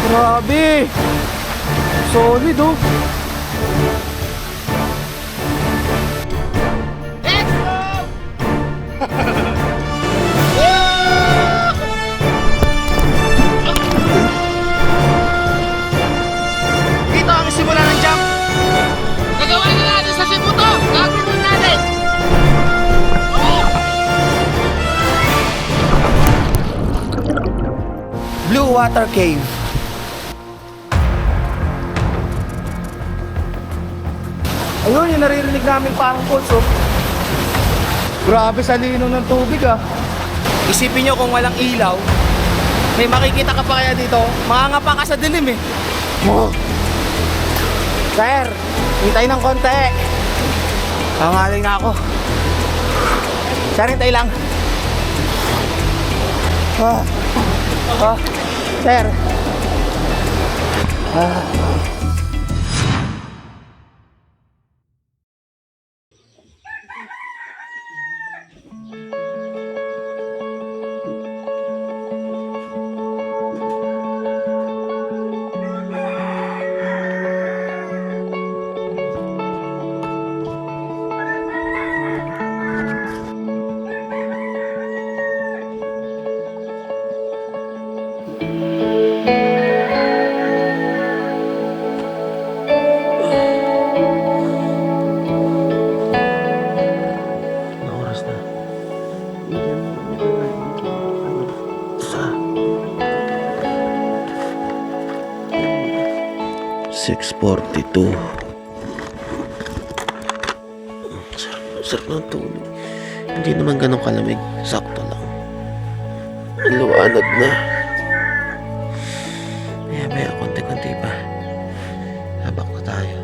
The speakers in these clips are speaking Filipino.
Grabe! Solid oh! Let's go! Dito ang simula ng jump. Nagawa na natin sa Cebu to. Gagawin mo natin. Blue Water Cave. Ayun, yung naririnig namin parang pulso. Grabe sa lino ng tubig ah. Isipin nyo kung walang ilaw, may makikita ka pa kaya dito? Mangangapa ka sa dilim eh. Oh. Sir, hintay ng konti. Pangaling na ako. Sir, hintay lang. Sir. Ano oras na? 6:42. Sarap ng tulog. Hindi naman ganun kalamig. Sakto lang. Liwanag na. Maya konti-konti pa. Habak na tayo.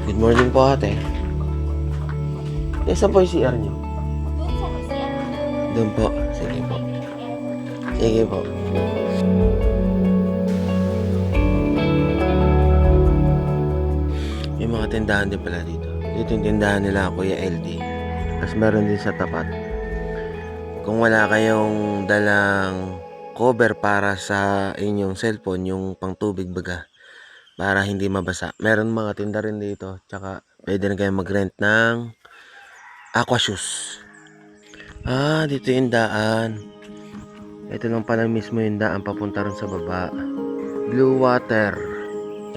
Good morning po ate. Saan po yung CR nyo? Doon po. Sige po. Sige po. May mga tindahan din pala dito. Dito yung tindahan nila Kuya LD. Tapos meron din sa tapat. Kung wala kayong dalang cover para sa inyong cellphone, yung pangtubig baga, para hindi mabasa, meron mga tinda rin dito. Tsaka pwede rin kayong mag-rent ng aqua shoes. Dito yung daan. Ito lang pala mismo yung daan papunta rin sa baba. Blue Water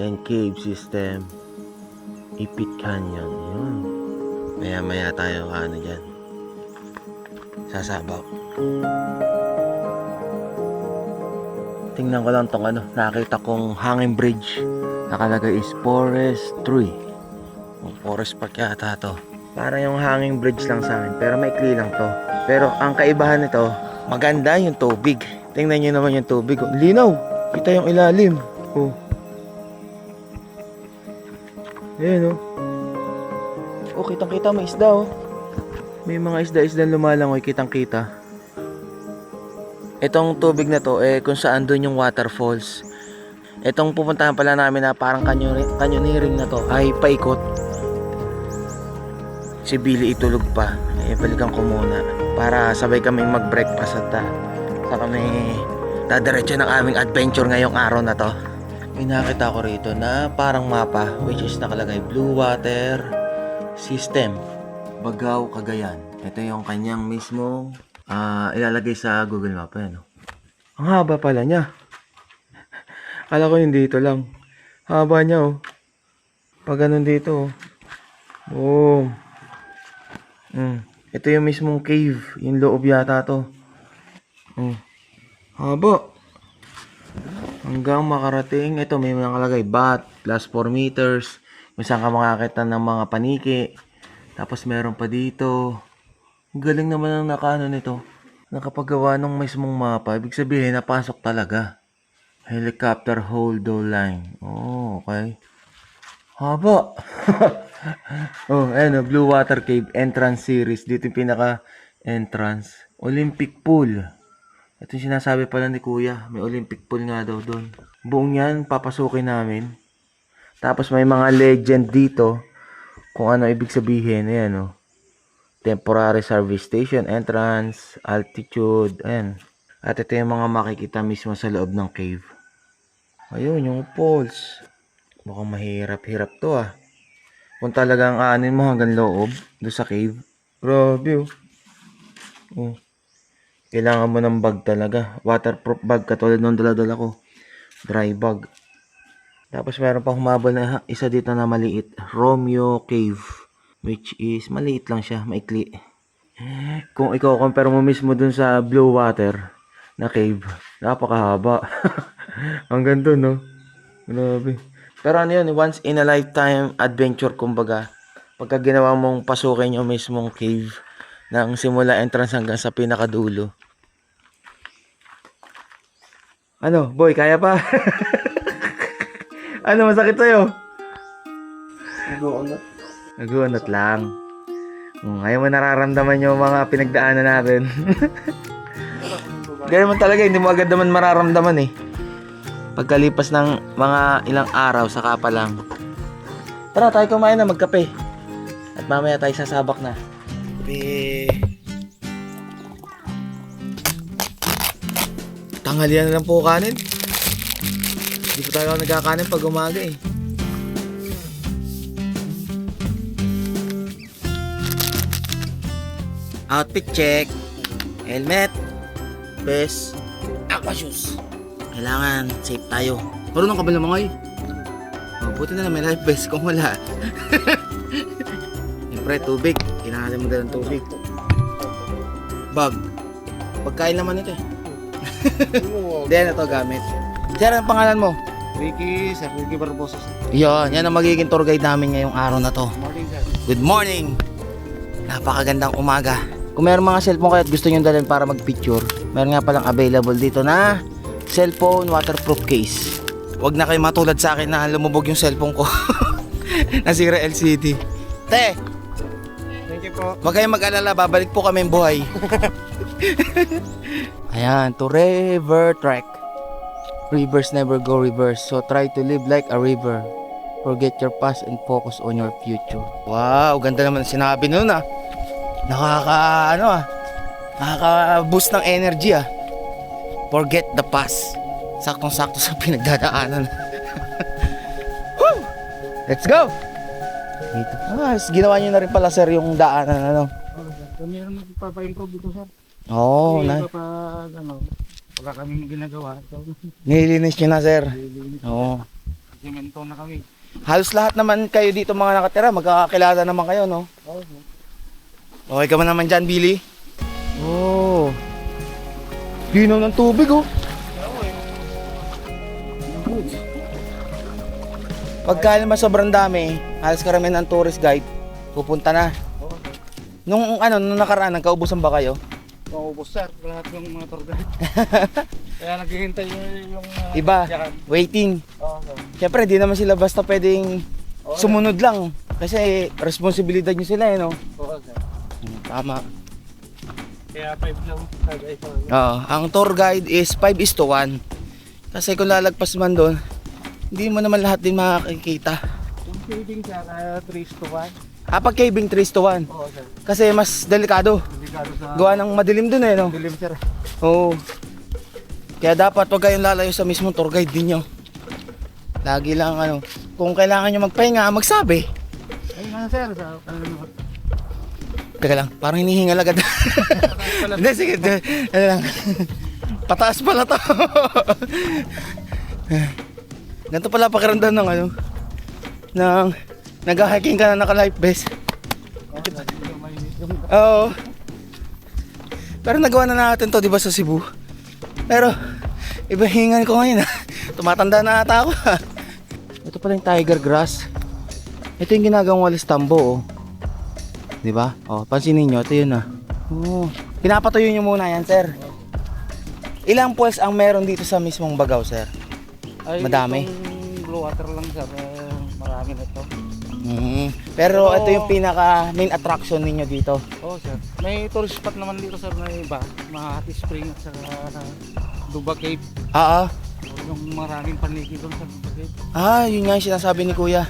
and Cave System, Ipit Canyon. Yun. Maya tayo dyan sasabaw. Tingnan ko lang tong nakita kong hanging bridge. Nakalagay is Forest 3. Forest Park yata to. Para yung hanging bridge lang sa akin, pero maikli lang to. Pero ang kaibahan nito, maganda yung tubig. Tingnan nyo naman yung tubig. Linaw! Kita yung ilalim. Oh. Ayan oh. Oh, kitang-kita may isda oh. May mga isda-isda lumalangoy, kitang-kita. Itong tubig na to, kung saan doon yung waterfalls. Itong pupuntahan pala namin na parang canyoneering na to, ay paikot. Si Billy itulog pa. Balikan ko muna para sabay kaming mag-breakfast at sa kami dadiretso ng aming adventure ngayong araw na to. May nakita ko rito na parang mapa, which is nakalagay Blue Water System, Bagao, Cagayan. Ito yung kanyang mismong ilalagay sa Google Map. Ayan, oh. Ang haba pala niya. Akala ko yung dito lang. Haba niya oh. Pag ganun dito oh. Ito yung mismong cave. Yung loob yata to. Haba. Hanggang makarating. Ito may nakalagay bat plus 4 meters. Kung saan ka makakita ng mga paniki. Tapos meron pa dito. Galing naman ang nakano nito. Nakapagawa ng mismong mapa. Ibig sabihin napasok talaga. Helicopter holdo line. Oh, okay. Haba. Ayan, Blue Water Cave Entrance Series. Dito yung pinaka entrance. Olympic Pool. Ito yung sinasabi pala ni Kuya, may Olympic pool nga daw doon. Buong yan, papasukin namin. Tapos may mga legend dito, kung ano ibig sabihin, ayan o. Temporary service station, entrance, altitude, ayan. At ito yung mga makikita mismo sa loob ng cave. Ayun, yung falls. Mukhang mahirap-hirap to ah. Kung talagang aanin mo hanggang loob, doon sa cave. Grabe oh. Oh. Kailangan mo ng bag talaga. Waterproof bag katulad nung dala-dala ko. Dry bag. Tapos meron pa humabol na isa dito na maliit. Romeo Cave. Which is maliit lang siya. Maikli. Kung ikaw compare mo mismo dun sa Blue Water na cave. Napakahaba. Hanggang dun no. Grabe. Pero ano yun. Once in a lifetime adventure kumbaga. Pagka ginawa mong pasukin yung mismong cave. Nang simula entrance hanggang sa pinakadulo. Ano, boy, kaya pa? Ano, masakit sa'yo? Nag-uunat. Nag-uunat lang. Ngayon mo nararamdaman yung mga pinagdaanan natin. Ganyan man talaga, hindi mo agad naman mararamdaman eh. Pagkalipas ng mga ilang araw, saka pa lang. Tara, tayo kumain na, magkape. At mamaya tayo sasabak na. Tanghalian na lang po kanin. Hindi po tayo nagkakanin pag umaga eh. Outfit check. Helmet. Vest. Aqua shoes. Kailangan safe tayo. Marunong ka ba lumangoy? Buti na lang may life vest kung wala. Siyempre, tubig. Kailangan natin magdalang tubig. Bag. Pagkain naman ito eh. Hindi, na to gamit. Sir, ang pangalan mo? Ricky, Sir Ricky Barbosa. Yan ang magiging tour guide namin ngayong araw na to. Morning, sir. Good morning! Napakagandang umaga. Kung meron mga cellphone kayo at gusto nyo dalhin para mag-picture, meron nga palang available dito na cellphone waterproof case. Huwag na kayo matulad sa akin na lumubog yung cellphone ko. Nasira LCD. Te! Thank you po. Huwag kayong mag-alala, babalik po kami buhay. Ayan, to river trek. Rivers never go reverse, so try to live like a river. Forget your past and focus on your future. Wow, ganda naman sinabi nun ah. Nakaka-boost ng energy ah. Forget the past. Saktong-sakto sa pinagdadaanan. Woo! Let's go! Dito. Ginawa nyo na rin pala sir yung daanan ano. Kami rin magpapa-improve dito, sir. Oo, Wala kami ginagawa. So, nililinis nyo na sir. Oo. semento na kami. Halos lahat naman kayo dito mga nakatira, magkakakilala naman kayo no? Okay ka man naman dyan, Billy? Oo. Ginaw ng tubig oh. Pagka naman sobrang dami, halos karamihan ng tourist guide, pupunta na. Nung nakaraan, nagkaubusan ba kayo? Maubos, sir. Lahat yung mga tour guide. Kaya naghihintay yung Iba, yakan. waiting. Oo, sir. Siyempre, di naman sila basta pwedeng sumunod lang. Kasi responsibilidad nyo sila eh, no? Oo, sir. Tama. Kaya 5 lang. Oo, ang tour guide is 5:1. Kasi kung lalagpas man doon, hindi mo naman lahat din makikita. Yung feeding, sir, 3:1. Pag caving 3:1. Oo, sir. Kasi mas delikado. Delikado sa Gawa ng madilim dun eh, no? dilim, sir. Oo. Kaya dapat wag kayong lalayo sa mismong tour guide din nyo. Lagi lang kung kailangan nyo magpahinga, magsabi. Ayun nga, sir. Sa Teka lang, parang hinihingal agad. Hindi, sige. Ano lang. Pataas pala to. Ganito pala pakiramdam ng ng nag-hiking ka na naka-life vest. Oo. Pero nagawa na natin to, di ba, sa Cebu? Pero, iba hingan ko ngayon. Tumatanda na ata ako. Ito pala yung tiger grass. Ito yung ginagawang walis tambo, oh. Di ba? Oh, pansinin nyo, ito yun ah. Oh. Pinapatuyo nyo muna yan, sir. Ilang pools ang meron dito sa mismong Bagaw, sir? Ay, Madami. itong blue water lang, sir. Marami na ito. Pero ito yung pinaka main attraction ninyo dito. Oo, sir. May tourist spot naman dito, sir, na iba. Makati Spring at saka Duba Cave. Oo. Yung maraming paniki doon sa Duba Cave. Yun nga yung sinasabi ni Kuya.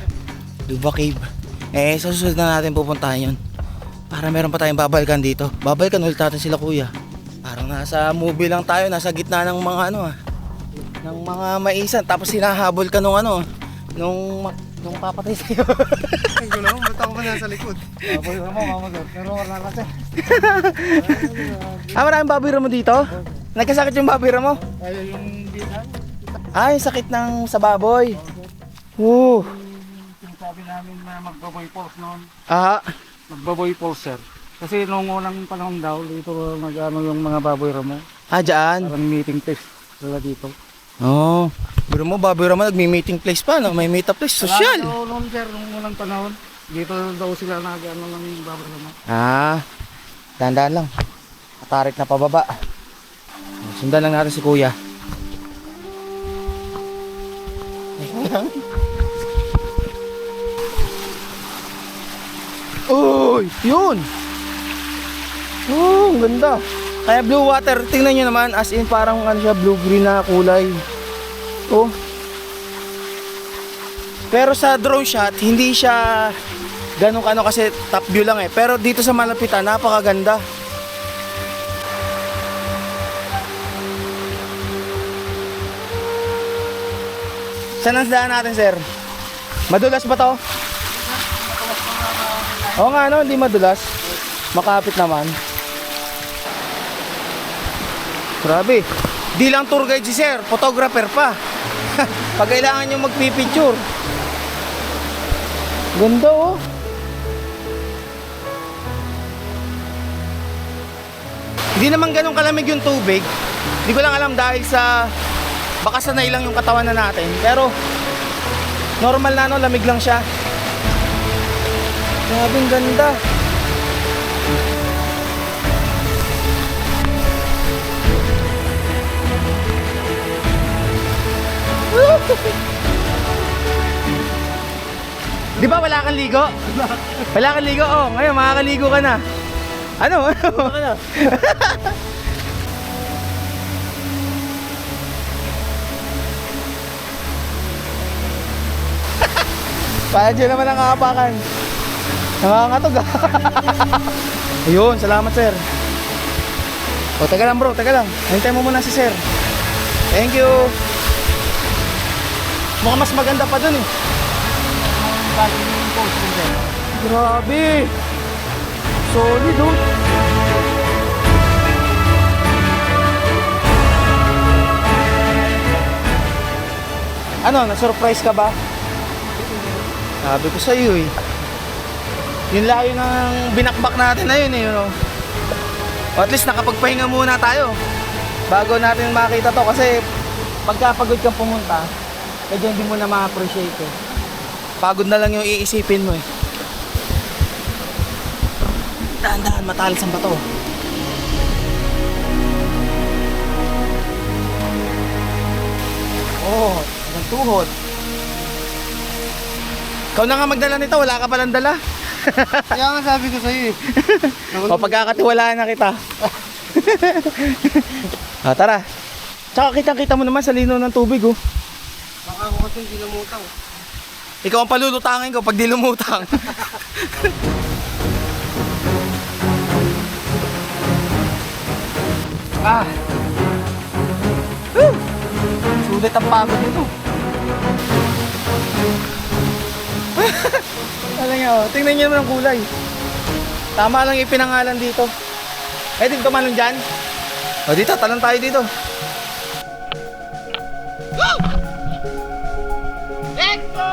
Duba Cave. Sa susunod na natin pupuntahan yun. Para meron pa tayong babalikan dito. Babalikan ulit natin sila, Kuya. Parang nasa movie lang tayo, nasa gitna ng mga ng mga maisan. Tapos hinahabol ka nung nung papatay sa'yo. Ay, ko lang, ba't ako ba nasa likod? Baboy mo, mama, sir. Pero wala kasi. Maraming babira mo dito? Nagkasakit yung babira mo? Ay, yung binan. Yung sakit ng sa baboy. Woo. Sinasabi namin na magbaboy falls noon. Magbaboy falls, sir. Kasi noong unang panahon daw, dito nag-ano yung mga baboy ramo. Dyan? Parang meeting place sila dito. Biro mo, babira mo, nagmi-meeting place pa, no? May meet up place, social. Noon, sir, noong unang panahon, dito daw sila nag-ano ng baboy ramo. Dahan-dahan lang. Atarik na pababa. Sundan lang natin si Kuya. Uy, yun. Ang ganda. Kaya blue water, tingnan nyo naman, as in parang siya, blue-green na kulay. Pero sa drone shot, hindi siya ganun kasi top view lang eh. Pero dito sa malapitan, napakaganda. Saan ang daan natin, sir? Madulas ba to? Oo nga, hindi madulas. Makapit naman. Grabe. Di lang tour guide si sir, photographer pa. Pag kailangan nyo magpipicture. Ganda Hindi naman ganun kalamig yung tubig. Hindi ko lang alam dahil sa baka sanay lang yung katawan na natin. Pero normal na lamig lang siya. Grabe, ang ganda. Di ba wala kang ligo? Wala kang ligo? Ngayon makakaligo ka na. Ano? Kaya dyan naman ang kakapakan. Nakakatog Ayun, salamat sir. Teka lang bro, teka lang. Hintay mo muna si sir. Thank you. Mukhang mas maganda pa dun eh. Grabe. Solid Ano, na-surprise ka ba? Sabi ko sa'yo eh. Yun layo ng binakbak natin na yun eh. O at least nakapagpahinga muna tayo bago natin makita to kasi pagkapagod kang pumunta medyo hindi mo na ma-appreciate eh. Pagod na lang yung iisipin mo eh. Dahan-dahan, matalas ang bato. Ang tuhod. Ikaw na nga magdala nito, wala ka palang dala. Kaya nga sabi ko sa'yo eh. Pagkakatiwalaan na kita. Tara. Tsaka kitang-kita mo naman sa lino ng tubig Baka ako kasi hindi lumutang. Ikaw ang palulutangin ko pag di lumutang. Sulit ang pagod nito. Alam niyo, tingnan niyo naman ang kulay. Tama lang yung pinangalan dito. Din tumalon dyan. Dito, talon tayo dito. Let's go!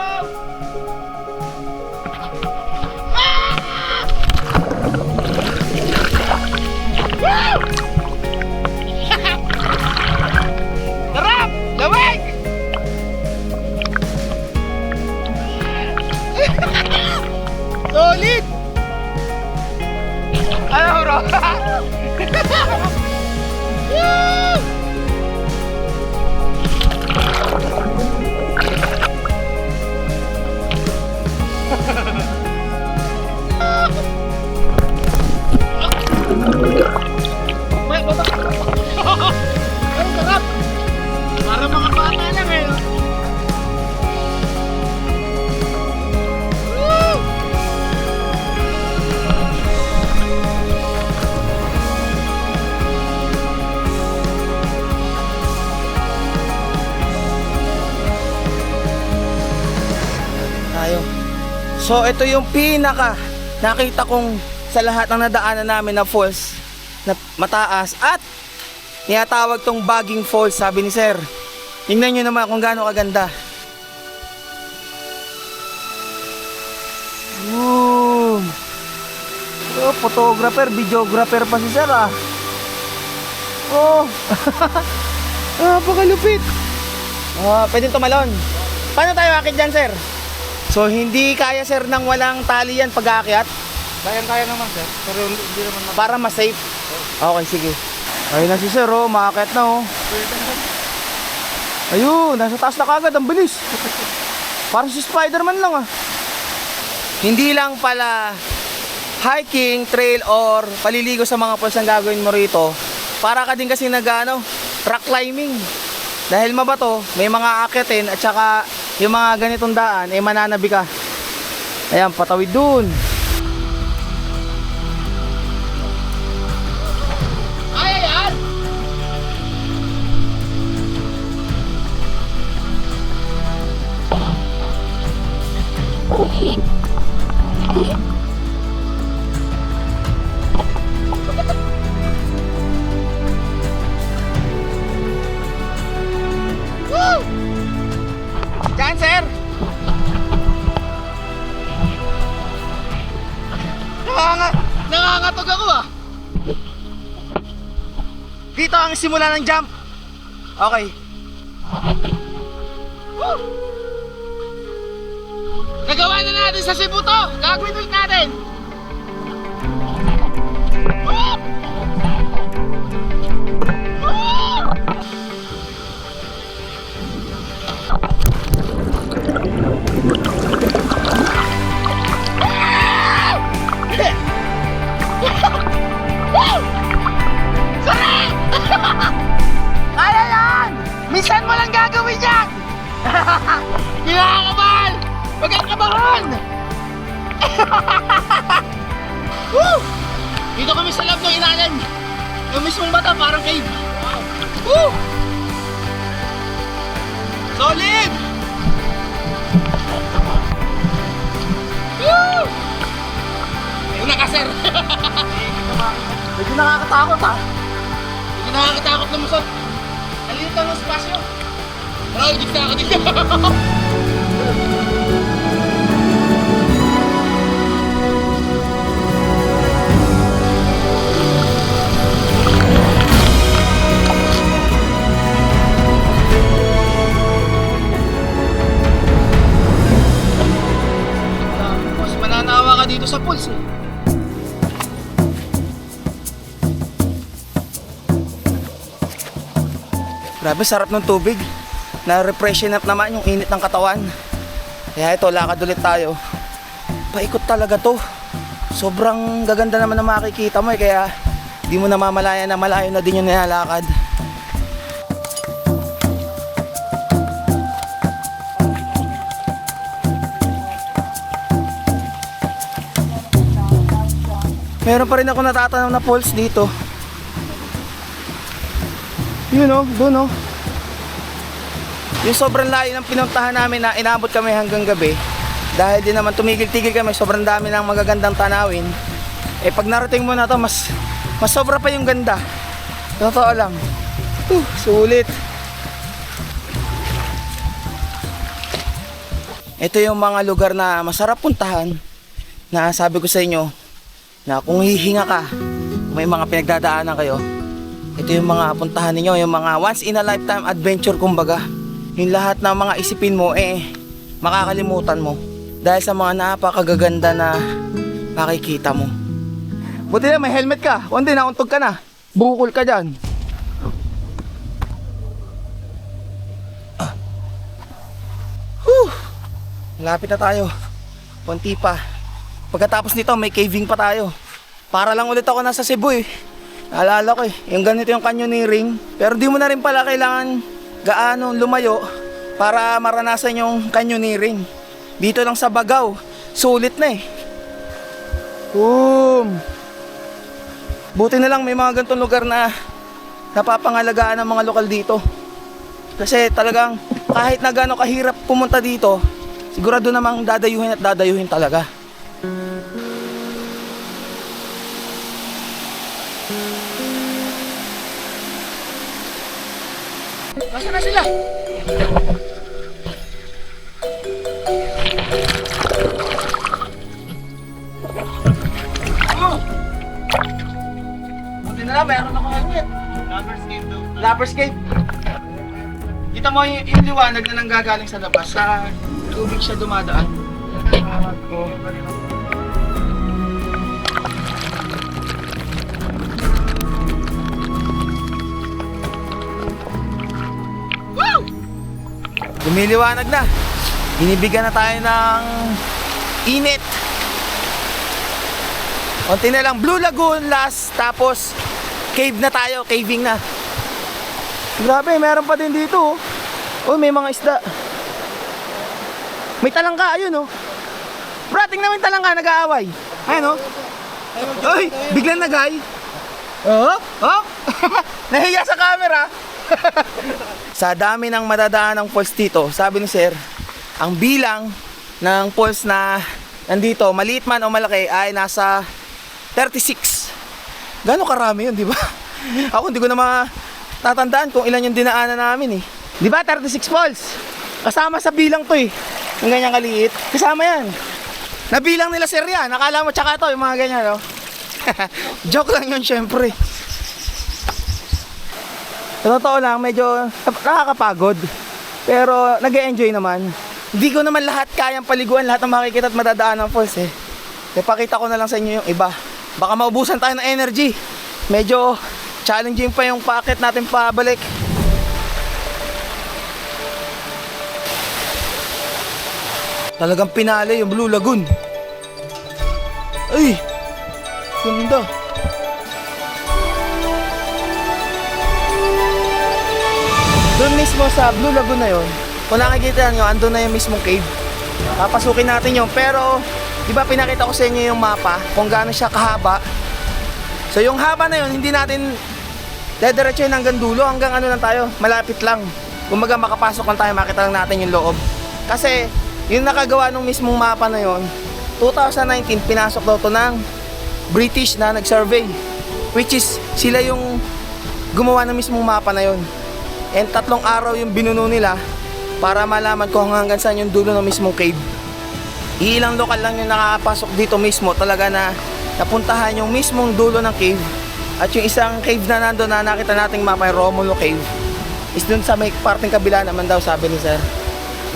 Sarap! Lawig! Solid! Ano bro? Woo! So ito yung pinaka nakita kong sa lahat ng nadaanan namin na falls na mataas at tinatawag tong Bagging Falls, sabi ni sir. Tingnan nyo naman kung gaano kaganda. Oh, photographer, videographer pa si sir ah. Oh. Pakalupit. Pwede tumalon. Paano tayo akit dyan, sir? So hindi kaya sir nang walang tali yan pag-aakyat? Kayang-kaya naman sir, pero hindi naman Para mas safe. Okay, sige. Ayun na si sir, oh, maakyat na oh. Ayun, nasa taas na kagad, ang bilis. Parang si Spider-Man lang ah. Hindi lang pala hiking, trail, or paliligo sa mga falls ang gagawin mo rito. Para ka din kasi rock climbing. Dahil mabato, may mga aakyatin at saka yung mga ganitong daan, mananabi ka. Ayan, patawid dun. Ayan! Woo! Diyan, sir! Nangangatog ako ah! Dito ang simula ng jump. Okay. Woo! Nagawa na natin sa Cebu to! Gagawin ulit natin! Woo! Woo! Sorry! Kaya yan! Minsan mo lang gagawin yan! Kinakabahan! Huwag kang kabahan! Woo! Dito kami sa loob ng ilalim. Yung mismong mata parang cave. Woo! Solid! Woo! Ayun na ka, sir. Medyo nakakatakot ha. Hindi nakakatakot na musot. Nalilit lang ng spasyo. Pero higit na ako dito. Mas mananawa ka dito sa pools eh. Grabe, sarap ng tubig. Na-refreshen up naman yung init ng katawan. Kaya ito, lakad ulit tayo. Paikot talaga to. Sobrang gaganda naman na makikita mo eh. Kaya di mo namamalayan na malayo na din yung nilalakad. Meron pa rin ako natatanaw na falls dito. Yun o, dun o. Yung sobrang layo ng pinuntahan namin na inabot kami hanggang gabi. Dahil din naman tumigil-tigil kami, sobrang dami ng magagandang tanawin. Eh pag narating mo na to, mas sobra pa yung ganda. Totoo lang. Sulit. Ito yung mga lugar na masarap puntahan. Na sabi ko sa inyo, na kung hihinga ka, may mga pinagdadaanan kayo. Ito yung mga puntahan ninyo, yung mga once in a lifetime adventure kumbaga. Yung lahat ng mga isipin mo makakalimutan mo dahil sa mga napakagaganda na makikita mo. Buti na may helmet ka, kundi nauntog ka na. Bukol ka dyan. Malapit na tayo. Konti pa. Pagkatapos nito may caving pa tayo. Para lang ulit ako nasa Cebu eh. Naalala ko yung ganito yung canyoneering. Pero di mo na rin pala kailangan gaano lumayo para maranasan yung canyoneering. Dito lang sa Bagao, sulit na eh. Buti na lang may mga ganitong lugar na napapangalagaan ng mga lokal dito. Kasi talagang kahit na gaano kahirap pumunta dito, sigurado namang dadayuhin at dadayuhin talaga. Nasaan na sila? Oh! Buti na lang, meron ako helmet. Lover's Cave. Kita mo yung liwanag na nanggagaling sa labas, sa tubig siya dumadaan. Lumiliwanag na. Binibigyan na tayo ng init. Konti na lang, Blue Lagoon last, tapos cave na tayo, caving na. Grabe, meron pa din dito. Oh, may mga isda. May talangka, ayun oh. Brating namin talangka, nag-aaway. Ayun oh. Uy, biglang nagay. Oh, oh. Nahiya sa camera. Sa dami ng madadaan ng falls dito, sabi ni sir, ang bilang ng falls na nandito, maliit man o malaki, ay nasa 36. Gano'ng karami yun, di ba? Ako hindi ko na matatandaan kung ilan yung dinaanan namin eh. Di ba 36 falls? Kasama sa bilang to eh. Yung ganyang kaliit, kasama yan. Nabilang nila sir yan, nakala mo tsaka to, yung mga ganyan no? Joke lang yun syempre. Sa totoo lang, medyo nakakapagod. Pero nag-e-enjoy naman. Hindi ko naman lahat kayang paliguan, lahat ng makikita at madadaan ng falls eh. Kaya pakita ko na lang sa inyo yung iba. Baka maubusan tayo ng energy. Medyo challenging pa yung packet natin pabalik. Talagang pinali yung Blue Lagoon. Ay! Ganda. Doon mismo sa Blue Lagoon na yon, kung nakikita nyo, andun na yung mismong cave. Papasukin natin yun, pero di ba pinakita ko sa inyo yung mapa kung gaano siya kahaba. So yung haba na yun, hindi natin dediretso yun hanggang dulo, hanggang ano lang tayo, malapit lang. Kumbaga makapasok lang tayo, makita lang natin yung loob. Kasi yung nakagawa ng mismong mapa na yun, 2019 pinasok daw to ng British na nag-survey, which is sila yung gumawa ng mismong mapa na yun. And 3 araw yung binuno nila para malaman kung hanggang saan yung dulo ng mismong cave. Ilang lokal lang yung nakapasok dito mismo talaga na napuntahan yung mismong dulo ng cave. At yung isang cave na nando na nakita nating mapa, yung Romulo Cave, is dun sa may parting kabila naman daw, sabi ni sir.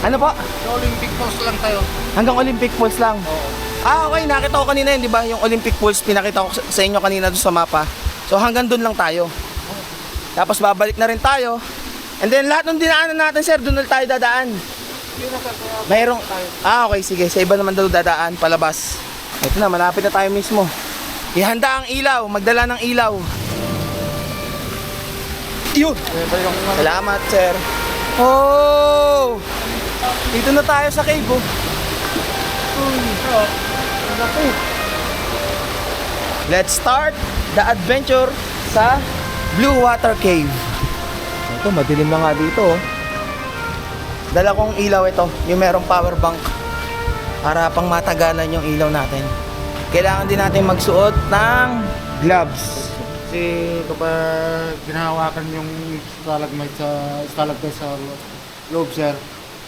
Ano po? Sa Olympic Falls lang tayo. Hanggang Olympic Falls lang? Ah, okay. Nakita ko kanina yun, di ba? Yung Olympic Falls, pinakita ko sa inyo kanina doon sa mapa. So hanggang dun lang tayo. Tapos babalik na rin tayo. And then lahat ng dinaanan natin, sir, doon ulit tayo dadaan. Mayroong... Ah, okay, sige. Sa iba naman daw dadaan, palabas. Ito na, malapit na tayo mismo. Ihanda ang ilaw, magdala ng ilaw. Yun! Salamat, sir. Oh! Dito na tayo sa cave, oh. Let's start the adventure sa Blue Water Cave. Ito, madilim na nga dito, oh. Dala kong ilaw ito, yung merong power bank para pang matagalan yung ilaw natin. Kailangan din natin magsuot ng gloves. Kasi kapag ginahawakan yung stalagmite sa loob, sir,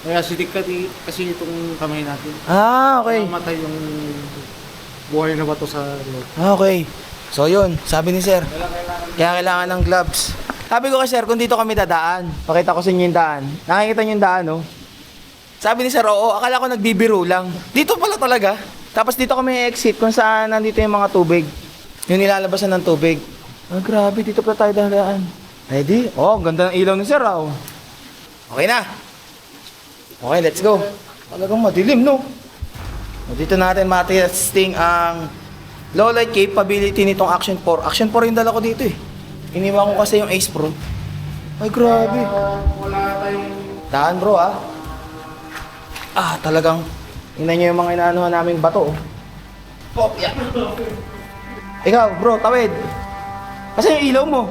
kaya sidik kasi itong kamay natin. Ah, okay. Mamatay yung buhay na bato sa loob. Ah, okay. So yun, sabi ni sir, kaya kailangan ng gloves. Sabi ko kay sir, kung dito kami dadaan, pakita ko sa inyo yung daan. Nakikita niyo yung daan, no? Sabi ni sir, oo, akala ko nagbibiro lang. Dito pala talaga. Tapos dito kami exit kung saan nandito yung mga tubig. Yung nilalabasan ng tubig. Ah, grabe, dito pala tayo dadaan. Ready? Oh, ganda ng ilaw ni sir, oh. Okay na. Okay, let's go. Talagang madilim, no? Dito natin matesting ang low light capability nitong Action 4. Action 4 yung dala ko dito eh. Iniwan ko kasi yung Ace Pro. Ay, grabe. Wala tayong... Daan bro, ah. Ah, talagang tingnan nyo yung mga inaanuhan naming bato, oh. Pop, yeah. Ikaw, bro, tawid. Kasi yung ilaw mo.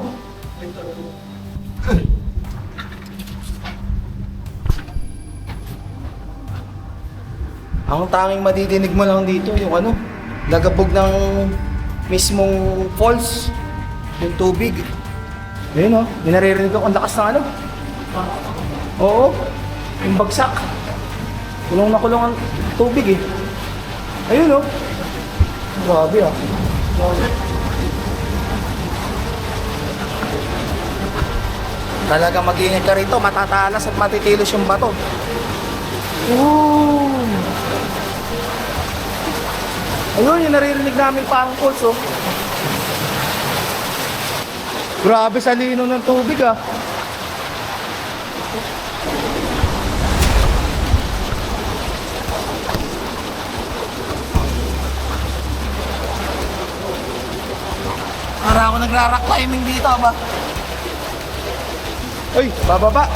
Ang tanging madidinig mo lang dito, yung ano, gagabog ng mismong falls, yung tubig. Ayun, oh, yung naririnig ako, ang lakas ng ano. Oo, yung bagsak. Kulong na kulong ang tubig eh. Ayun, oh. Grabe ah. Talaga mag-ingat ka rito, matatalas at matitilos yung bato. Ooh. Ayun, yung naririnig namin parang pulse, oh. Grabe sa lino ng tubig, ah. Para ako nagra-rock climbing dito, ba? Uy, bababa.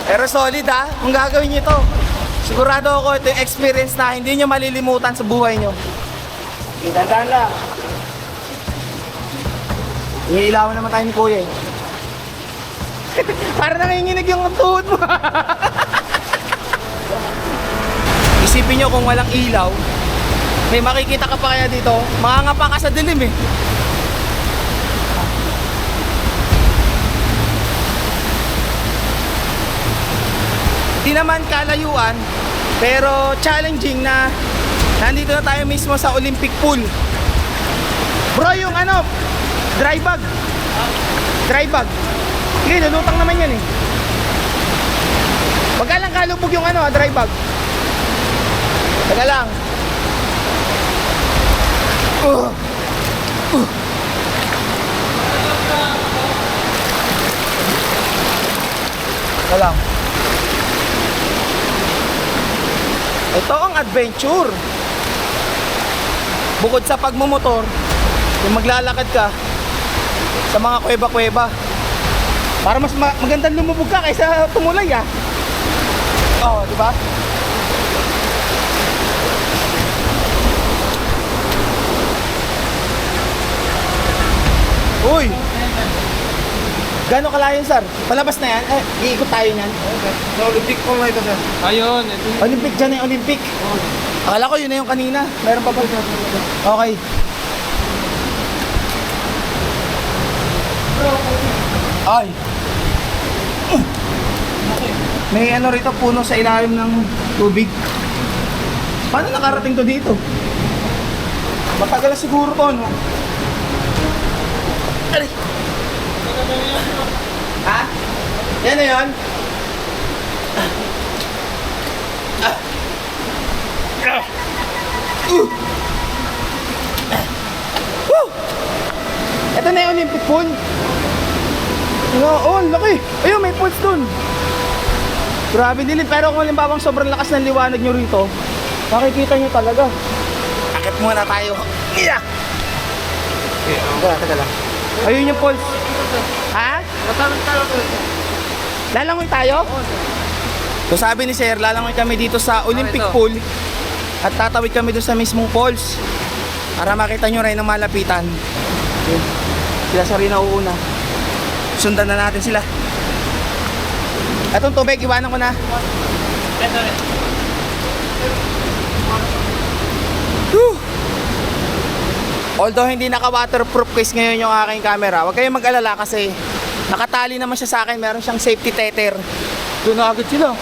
Pero solid, ha? Kung gagawin nyo to, sigurado ako ito yung experience na hindi nyo malilimutan sa buhay nyo. Tandaan lang. Iilawan naman tayo ni Kuya eh. Para nanginginig yung tuhod mo. Isipin nyo kung walang ilaw, may makikita ka pa kaya dito, mangangapa ka sa dilim eh. Di naman kalayuan, pero challenging na nandito na tayo mismo sa Olympic Pool. Bro, yung ano, dry bag. Dry bag. Sige, lulutang naman yan eh. Wag ka lang kalubog yung ano, dry bag. Taga lang. Taga lang. Ito ang adventure. Bukod sa pagmumotor, yung maglalakad ka sa mga kuweba-kuweba para mas magandang lumubog ka kaysa tumulay ah. Oo, di ba? Uy! Gano'ng kalayo, sir? Palabas na yan? Iikot tayo niyan. Sa Olympic Pool na ito, sir. Ayun, Olympic dyan eh, Olympic. Akala ko yun na yung kanina. Meron pa ba? Okay. Ay. May ano rito, puno sa ilalim ng tubig. Paano nakarating to dito? Matagal na siguro to, no? Aray. Ha? Yan na yun? Ito na yung Olympic pool. Oh, laki. Ayun, may pools dun. Grabe dilim. Pero kung halimbawa sobrang lakas ng liwanag nyo rito, makikita nyo talaga. Akit muna tayo. Yeah. Teka lang. Ayun yung pools. Ha? Lalangoy tayo? So sabi ni Sir, lalangoy kami dito sa Olympic Pool at tatawid kami doon sa mismong falls para makita nyo rin ang malapitan. Okay. Sila sa rin na uuna. Sundan na natin sila. Itong tubig, iwanan ko na. Whew. Although hindi naka-waterproof case ngayon yung aking camera, huwag kayong mag-alala kasi nakatali naman siya sa akin, meron siyang safety tether. Doon na agad sila.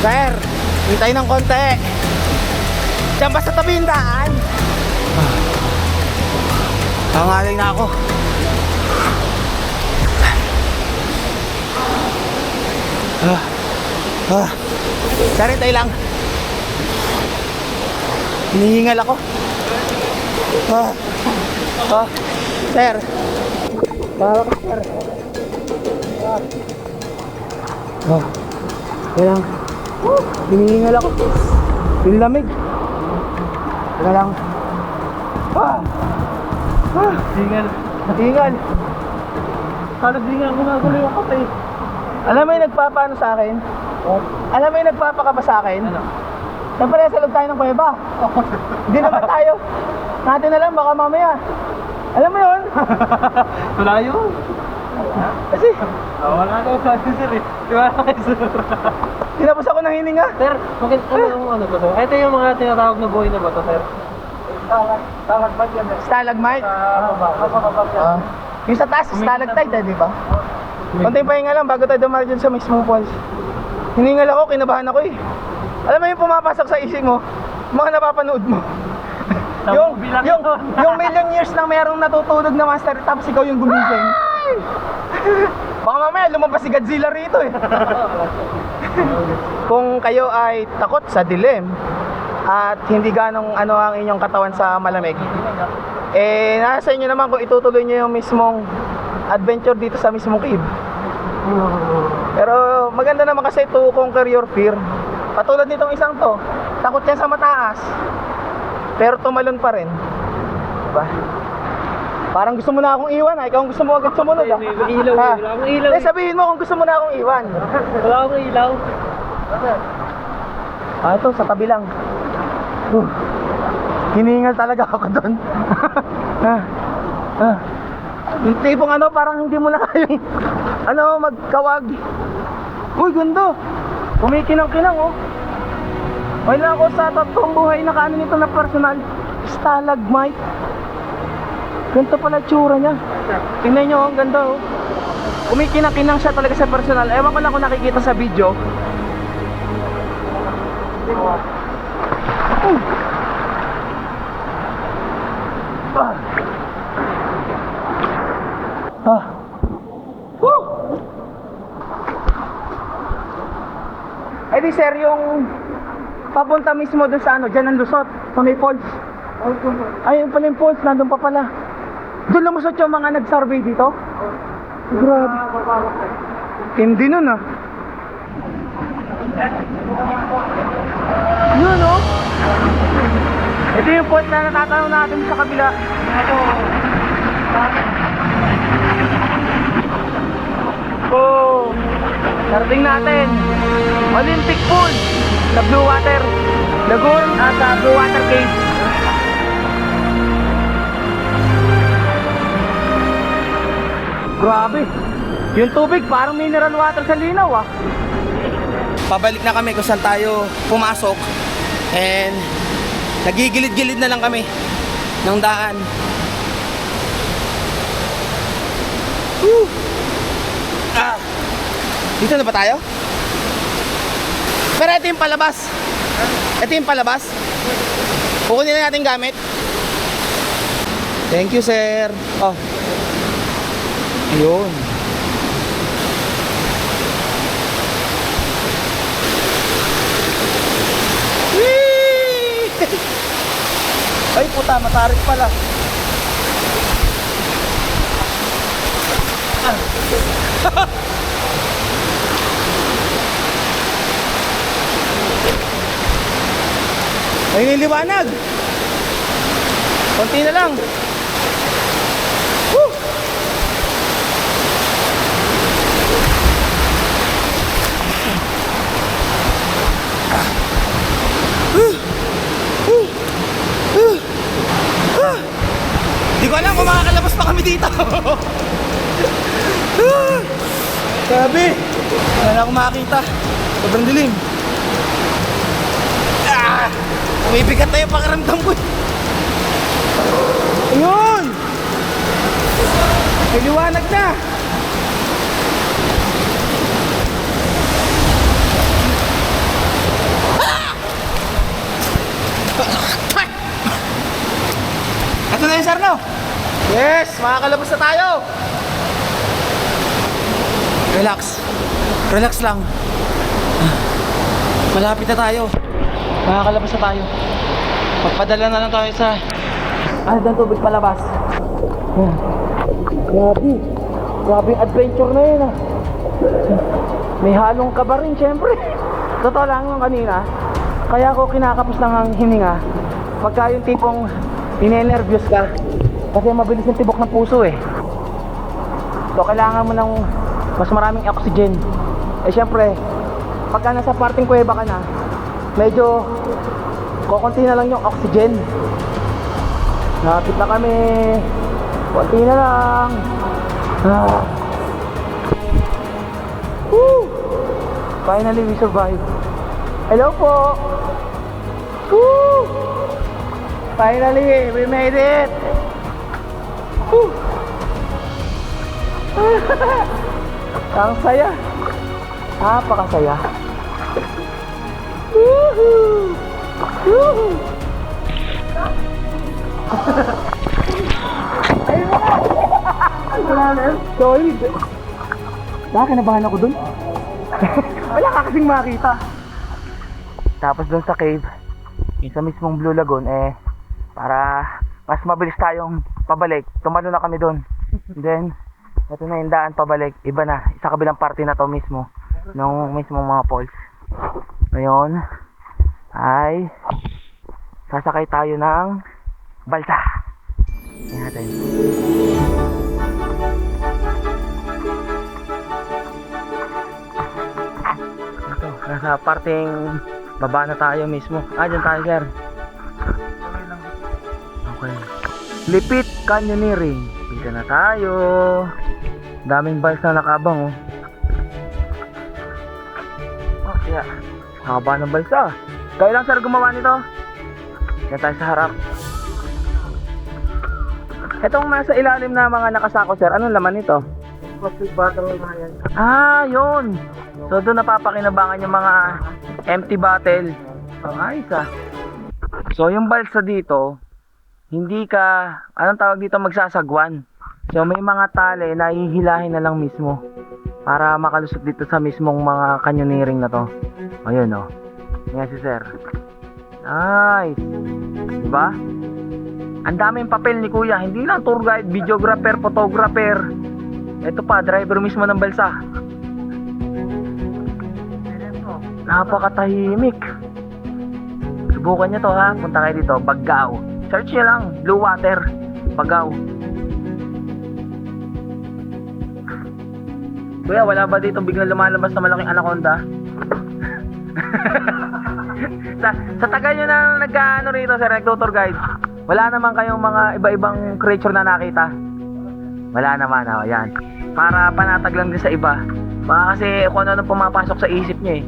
Sir, hintay ng konti. Diyan ba sa tabi yung daan? Pangaling na ako. Sir, hintay lang. Hinihingal ako. Sir. Para ka, sir. Yan lang. Hinihingal ako. Yung lamig. Teka lang. Hingal. Hingal. Kala hingal, gumagulo yung kape. Alam mo yung nagpapaano sa akin? Alam mo yung nagpapakaba sa akin? Ano? Siyempre nasa loob tayo ng kuweba. Hindi naman tayo. Natin na lang, baka mamaya Alam mo yun? Wala yun. Kasi, Wala na sa sir eh. Di ba kayo sir? tinapos ako ng hininga. Sir, ano to sir? Ito yung mga tinatawag na buhay na ba to sir? Stalagmite. Ah. Yung sa taas, stalactite, di ba? Konting pahinga lang bago tayo dumali dyan sa mismong falls. Hiningal ako, kinabahan ako eh. Alam mo yung pumapasok sa isip mo, mga napapanood mo. yung million years na merong natutulog na master, tapos ikaw yung gumising. Baka mamaya lumabas si Godzilla rito eh. Kung kayo ay takot sa dilim at hindi ganong ano ang inyong katawan sa malamig, eh nasa inyo naman kung itutuloy nyo yung mismong adventure dito sa mismong cave. Pero maganda naman kasi to conquer your fear. Patulad nitong isang to, takot yan sa mataas, pero tumalon pa rin. Diba? Parang gusto mo na akong iwan ha, ikaw ang gusto mo agad sumunod ha. Ilaw, Ha? wala akong ilaw. Eh, sabihin mo kung gusto mo na akong iwan. Wala akong ilaw. Ito, sa tabi lang. Hiningal talaga ako doon. Yung tipong ano, parang hindi mo na kayang magkawag. Uy, ganda. Kumikinang-kinang oh. Wala ako sa totoong buhay na kaano nito na personal. Stalagmite. Ganito pala tsura niya. Tingnan nyo, ang ganda oh. Kumikinang-kinang siya talaga sa personal. Ewan ko lang kung nakikita sa video. Eh di sir, yung papunta mismo doon sa ano, dyan ang lusot, sa may falls. Ayun pala yung falls, nandun pa pala. Doon lumusot yung mga nag-survey dito? Grabe. Hindi nun ah. Yun oh. Ito yung falls na natatanaw natin sa kabila. Oh, narating natin Olympic Pool sa Blue Water Lagoon at sa Blue Water Cave. Grabe, yung tubig parang mineral water sa linaw ah. Pabalik na kami kung saan tayo pumasok, and nagigilid-gilid na lang kami ng daan. Dito na ba tayo? Pero ito yung palabas. Ito yung palabas. Kukunin na natin gamit. Thank you sir. Oh. Ayun. Whee! Ay puta, matarik pala. Ay, niliwanag. Konti na lang. Woo! Di ko alam kung makakalabas pa kami dito. Grabe. Wala na akong makakita. Sobrang dilim. Umibigat na yung pakiramdam ko. Ayun! May liwanag na. Ito na yung Sarno. Yes, makakalabas na tayo. Relax. Relax lang. Malapit na tayo. Makakalabas na tayo. Magpadala na lang tayo sa ng tubig palabas. Grabe. Grabe yung adventure na yun ah. May halong kaba rin syempre. Totoo lang yung kanina. Kaya ako kinakapos lang ang hininga pagka yung tipong inenervyos ka. Kasi mabilis yung tibok ng puso eh. So kailangan mo ng mas maraming oxygen. Eh syempre, pagka nasa parting kuweba ka na, medyo kukunti na lang yung oxygen. Napit na kami. Konti na lang. Ah. Woo! Finally, we survived. Hello po! Woo! Finally, we made it! Woo! Ang saya! Napakasaya! Woohoo! Woohoo! Ayun na! Sorry! Nakakinabahan ako dun. Wala ka kasing makita. Tapos dun sa cave, yung sa mismong Blue Lagoon, para mas mabilis tayong pabalik, tumalo na kami dun. Then, ito na yung daan pabalik. Iba na, sa kabilang parte na to mismo, nung mismong mga falls. Ngayon, ay sasakay tayo ng balsa. Tingnan natin. Ito, nasa parteng baba na tayo mismo. Dyan tayo, sir. Okay. Lipit Canyoneering. Dito na tayo. Daming balsa na nakabang, oh. Oh, kaya haba ng balsa. Kayo lang, sir, gumawa nito. Yan tayo sa harap. Itong nasa ilalim na mga nakasako, sir, anong laman nito? Plastic bottle na yan. Yun. So doon napapakinabangan yung mga empty bottle. Ayos ah. So yung balsa dito, hindi ka, anong tawag dito, magsasagwan. So may mga tali na hihilahin na lang mismo para makalusot dito sa mismong mga canyoneering na to. Ayun oh. Yan si sir. Nice. Diba? Ang daming papel ni kuya. Hindi lang tour guide, videographer, photographer. Ito pa, driver mismo ng balsa. Napakatahimik. Subukan nyo to ha. Punta kayo dito, Baggao. Search nyo lang, Blue Water, Baggao. Kuya, wala ba dito biglang lumalabas na malaking anaconda? sa tagal nyo na nag-ano rito, sir, nag-tour guide, wala naman kayong mga iba-ibang creature na nakita? Wala naman, yan. Para panatag lang din sa iba. Baka kasi kung ano pumapasok sa isip nyo eh.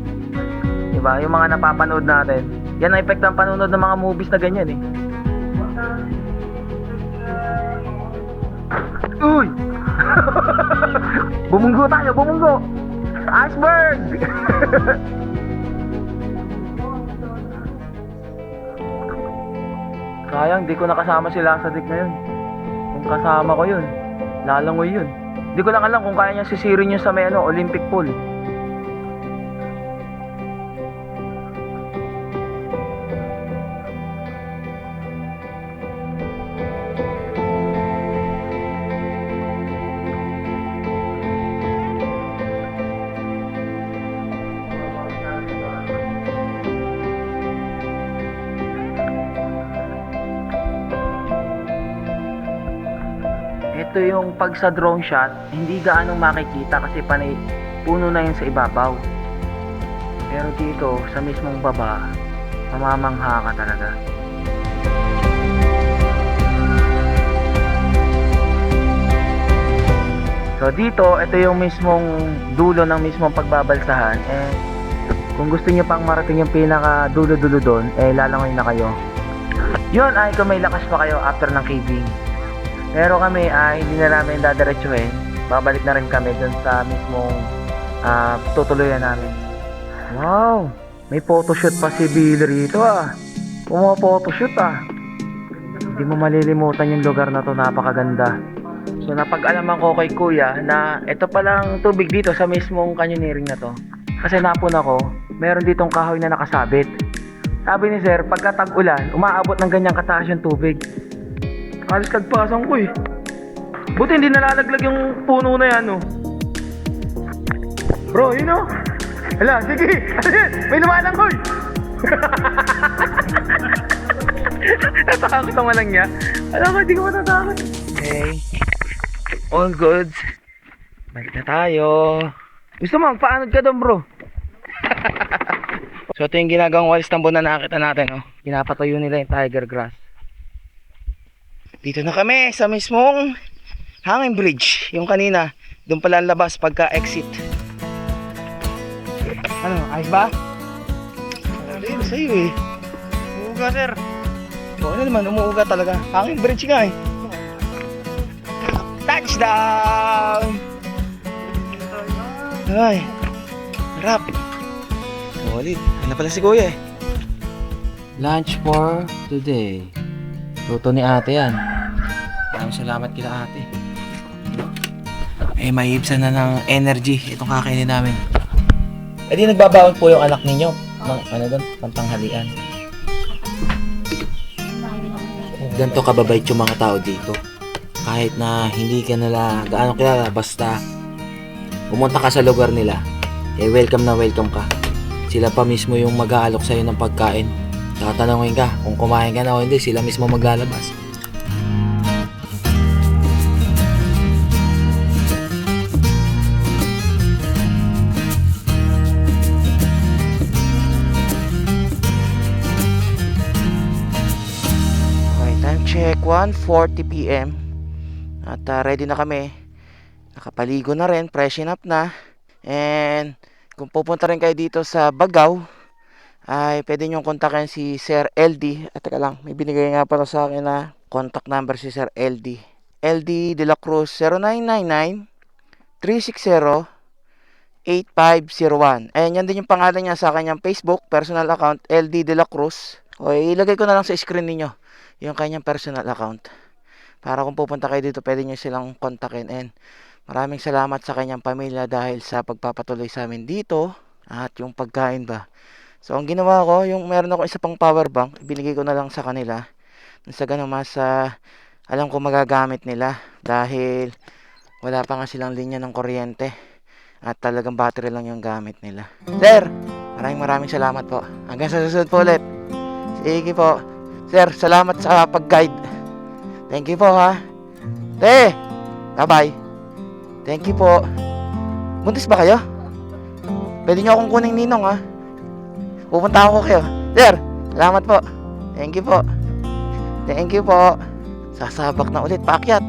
Diba? Yung mga napapanood natin. Yan ang epekto ng panonood ng mga movies na ganyan eh. Uy! Bumunggo tayo, bumunggo! Iceberg! Sayang, di ko nakasama si Lasadik ngayon. Kung kasama ko yun, lalangoy yun. Di ko lang alam kung kaya niya sisirin yun sa may Olympic pool. Ito yung pag sa drone shot, hindi gaano makikita kasi panay puno na yun sa ibabaw. Pero dito, sa mismong baba, mamamangha ka talaga. So dito, ito yung mismong dulo ng mismong pagbabalsahan. Kung gusto nyo pang marating yung pinaka dulo-dulo doon, lalangoy na kayo. Yun ay kung may lakas pa kayo after ng caving. Pero kami ay hindi na namin dadiretsuhin. Babalik na rin kami dun sa mismong tutuloyan namin. Wow! May photoshoot pa si Bill rito ah. Photoshoot ah. Hindi mo malilimutan yung lugar na to, napakaganda. So napag-alaman ko kay kuya na ito palang tubig dito sa mismong canyoneering na to. Kasi napun ako, meron ditong kahoy na nakasabit. Sabi ni sir, pagka tag-ulan, umaabot ng ganyang kataas yung tubig. Alis kagpasan ko eh. Buti hindi nalalaglag yung puno na yan, oh. Bro, yun oh. Hala, sige. May lumalanghoy. Natakot naman lang niya. Alam ko, hindi ko matatakot. Okay. All goods. Balik na tayo. Gusto mo, paanod ka doon, bro. So, ito yung ginagawang walis tambo na nakita natin, oh. Pinapatayo nila yung tiger grass. Dito na kami sa mismong Hanging bridge. Yung kanina, doon pala ang labas pagka exit. Ano, ayos ba? Ano sa'yo eh. Umuga, sir. Oo na naman, umuuga talaga. Hanging bridge nga eh. Touchdown! Ay, harap. Solid. Ano pala si Kuya eh. Lunch for today. Luto ni ate yan. Maraming salamat kila ate. Eh, maibsan na ng energy itong kakainin namin. Eh di nagbabaon po yung anak ninyo ng ano doon, pantanghalian. Ganito kababait yung mga tao dito. Kahit na hindi ka nila gaano kilala, basta pumunta ka sa lugar nila, eh welcome na welcome ka. Sila pa mismo yung mag-aalok sa'yo ng pagkain. Tatanungin ka kung kumain ka na o hindi, sila mismo maglalabas. Okay, time check, 1:40 PM. At ready na kami. Nakapaligo na rin, freshen up na. And kung pupunta rin kayo dito sa Bagaw, ay pwede nyo kontakin si Sir LD. At teka lang, may binigay nga pala sa akin na contact number si Sir LD. LD De La Cruz 0999-360-8501. Ayan, yan din yung pangalan niya sa kanyang Facebook, personal account, LD De La Cruz. O, ilagay ko na lang sa screen ninyo yung kanyang personal account. Para kung pupunta kayo dito, pwede nyo silang kontakin. And maraming salamat sa kanyang pamilya dahil sa pagpapatuloy sa amin dito at yung pagkain ba. So, ang ginawa ko, yung meron ako isa pang power bank, binigay ko na lang sa kanila. Sa ganun mas, alam ko magagamit nila dahil wala pa nga silang linya ng kuryente at talagang battery lang yung gamit nila. Sir, maraming salamat po. Hanggang sa susunod po ulit. Sige po. Sir, salamat sa pag-guide. Thank you po ha. Te, bye-bye. Thank you po. Buntis ba kayo? Pwede nyo akong kuning ninong ha. Pupunta ako kayo. Sir, salamat po. Thank you po. Thank you po. Sasabak na ulit, paakyat.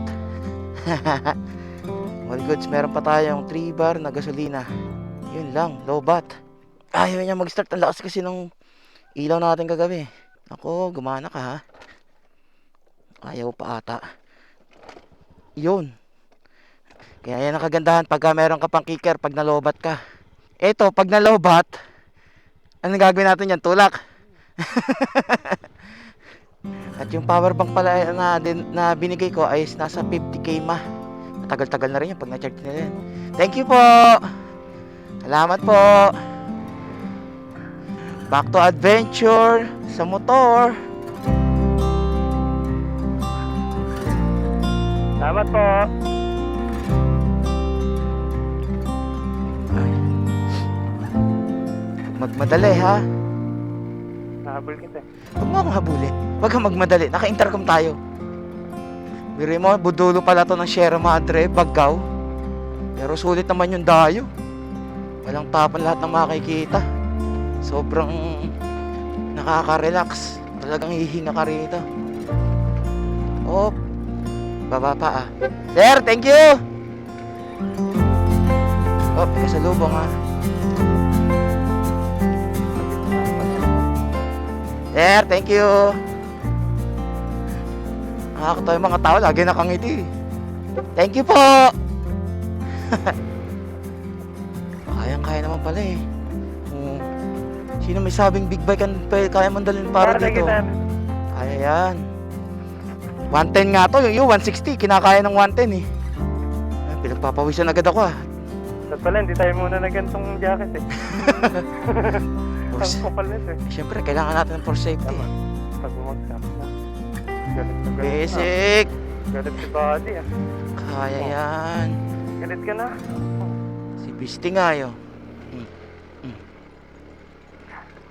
All goods, meron pa tayong 3 bar na gasolina. Yun lang, low bat. Ayaw niya mag-start. Ang lakas kasi ng ilaw natin kagabi. Ako, gumana ka ha. Ayaw pa ata. Yun. Kaya yan ang kagandahan pagka meron ka pang kicker pag nalobat ka. Eto, pag nalobat, anong gagawin natin yan? Tulak. At yung power bank pala na binigay ko ay nasa 50k ma. Matagal-tagal na rin yan pag na-charge nila yan. Thank you po. Salamat po. Back to adventure sa motor. Salamat po. Magmadali ha. Nahabol kita. Huwag mo akong habulin. Huwag kang magmadali. Naka-intercom tayo. Biri mo, budulo pala to ng Sierra Madre, Bagaw. Pero sulit naman yung dayo. Walang tapan lahat ng makikita. Sobrang nakaka-relax. Talagang hihinga ka rito. Oh, baba pa ah. Sir, thank you! Oh, kasalubong ah. Sir, thank you! Nakakatawa yung mga tao, lagi nakangiti. Thank you po! Kayang-kaya naman pala eh. Sino may sabing big bike kaya mong dalhin para dito? Kaya yan. 110 nga to, yung 160, kinakaya ng 110 eh. Ay, pinagpapawisan agad ako ah. Ba't pala, hindi tayo muna na ganitong jacket eh. Ang kapal nito eh. Siyempre, kailangan natin for safety. Tama. Pag bumagsak na. Galit na galit Basic! na. Galit si body ah. Kaya yan. Galit ka na. Si Bisti nga yun.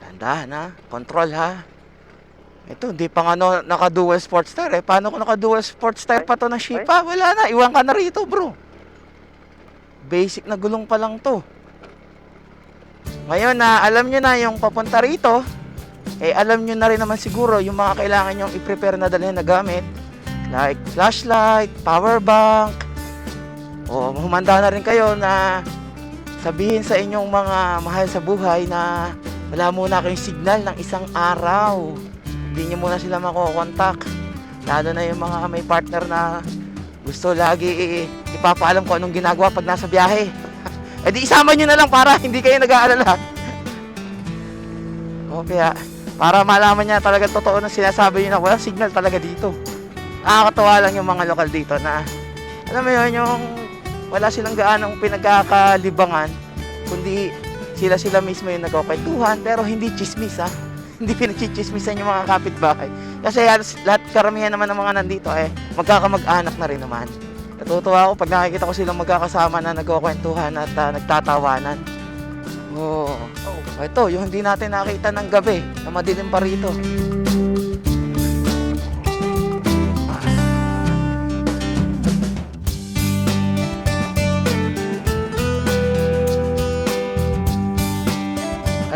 Tandahan ha. Control ha. Ito, hindi pa nga naka-dual sports tire eh. Paano kung naka-dual sports tire pa to ng Shipa? Wala na, iwan ka na rito bro. Basic na gulong pa lang to. Ngayon na alam nyo na yung papunta rito, eh alam nyo na rin naman siguro yung mga kailangan nyong i-prepare na dalhin na gamit. Like flashlight, power bank, O humanda na rin kayo na sabihin sa inyong mga mahal sa buhay na wala muna kayong signal ng isang araw. Hindi nyo muna sila makokontak. Lalo na yung mga may partner na gusto lagi ipapaalam ko anong ginagawa pag nasa biyahe. Eh di isama nyo na lang para hindi kayo nag-aalala. O kaya, para malaman niya talaga totoo na sinasabi nyo na walang signal talaga dito. Nakakatawa lang yung mga lokal dito na alam mo yun, yung wala silang gaanong pinagkakalibangan, kundi sila mismo yung nagkukwentuhan, pero hindi chismis ha. Hindi pinagchichismisan yung mga kapitbahay. Kasi lahat karamihan naman ng mga nandito magkakamag-anak na rin naman. Natutuwa ako pag nakikita ko silang magkakasama na nagkukwentuhan at nagtatawanan. Oo. Ito, yung hindi natin nakita ng gabi na madilim pa rito.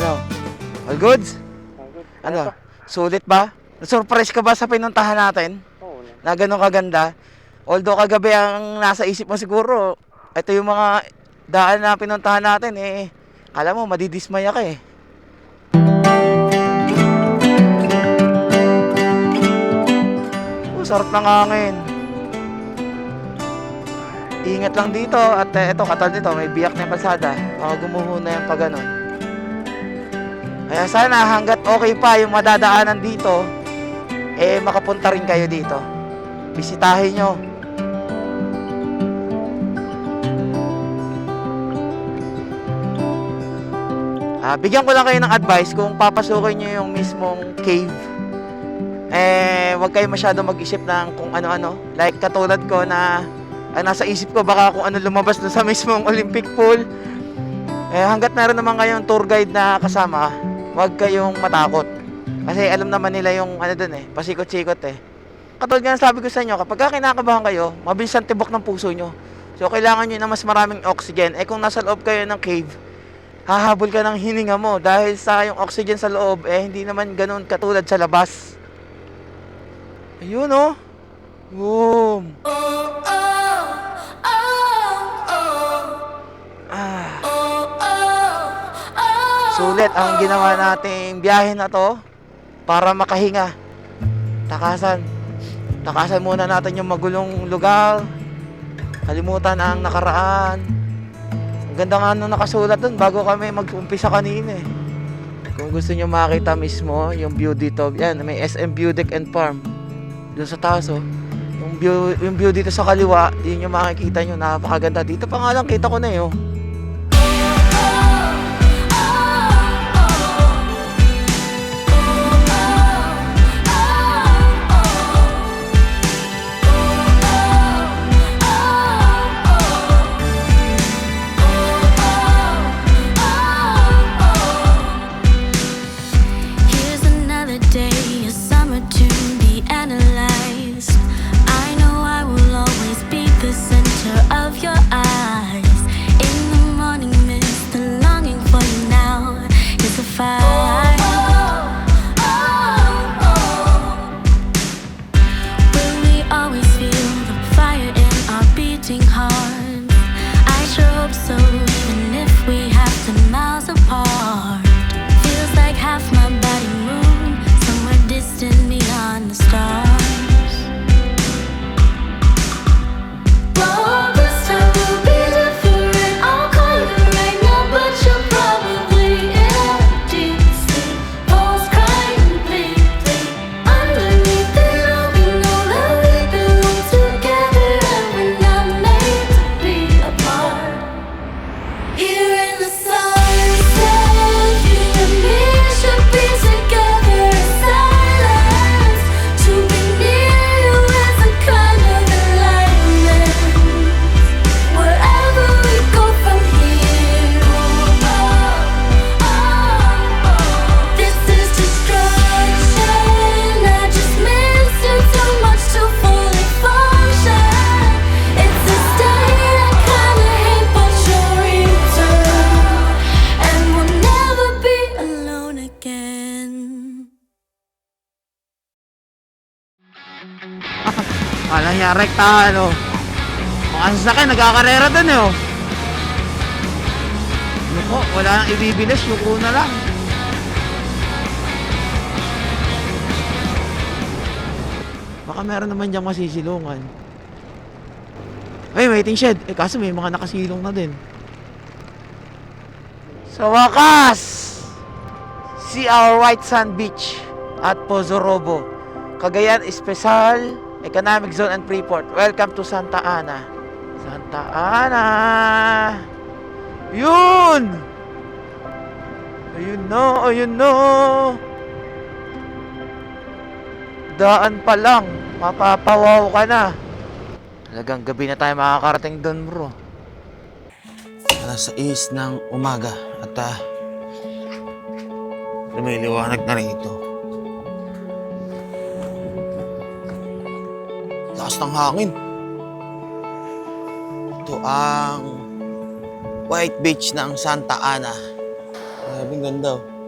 Ano? All goods? Ano? Sulit ba? Na-surprise ka ba sa pinuntahan natin? Oo. Na ganun kaganda? Although kagabi ang nasa isip mo siguro, ito yung mga daan na pinuntahan natin kala mo madidismaya ka sarap ng hangin. Ingat lang dito at ito katulad dito may biyak na yung kalsada. Gumuho na yung pag ganun. Kaya sana hanggat okay pa yung madadaanan dito, makapunta rin kayo dito. Bisitahin nyo. Bigyan ko lang kayo ng advice kung papasukin nyo yung mismong cave. Huwag kayo masyado mag-isip ng kung ano-ano. Like katulad ko na nasa isip ko baka kung ano lumabas na sa mismong Olympic pool. Hanggat meron naman kayong tour guide na kasama, huwag kayong matakot. Kasi alam naman nila yung dun pasikot-sikot Katulad nga sabi ko sa inyo, kapag kinakabahan kayo, mabilis ang tibok ng puso nyo. So kailangan nyo na mas maraming oxygen. Kung nasa loob kayo ng cave, hahabol ka ng hininga mo dahil sa yung oxygen sa loob hindi naman ganun katulad sa labas. Ayun boom. Sulit ang ginawa nating biyahe na to para makahinga. Takasan muna natin yung magulong lugar. Kalimutan ang nakaraan. Ang ganda nga nung nakasulat dun bago kami mag-umpisa kanina Kung gusto nyo makita mismo yung view dito, yan, may SM View Deck and Farm. Doon sa taas yung view dito sa kaliwa, yun yung makikita nyo, napakaganda. Dito pa nga lang, kita ko na Here's another day, a summer to be analyzed. I know I will always be the center of your eyes. In the morning mist, the longing for you now is a fire. Will we always feel the fire in our beating hearts? I sure hope so, even if we have 10 miles apart. Feels like half my body moon, somewhere distant beyond the stars. Whoa, this time will be different. I'll call you right now, but you're probably in deep sleep. Walls crying completely. Underneath it all, we know that we belong together, and we're not made to be apart. Here in the sunset, you and me should be together in silence. To be near you is a kind of enlightenment. Wherever we go from here, this is destruction. I just miss you too much to fully function. It's a state I kinda hate, but you'll return, and we'll never be alone again. Kala niya rekta Ang sakay, nagkakarera dun eh oh. Yuko, wala nang ibibilis, yuko na lang. Baka meron naman diyang masisilungan. Ay, waiting shed. Eh kaso may mga nakasilong na din. Sa wakas! See our White Sand Beach at Pozo Robo. Cagayan Special Economic Zone and Freeport. Welcome to Santa Ana. Santa Ana! Yun! Ayun no, ayun no! Daan pa lang, mapapawaw ka na. Talagang gabi na tayo makakarating doon, bro. Alas 6 ng umaga at lumiliwanag na rito. Lakas ng hangin. Ito ang White Beach ng Santa Ana. Grabing ganda oh.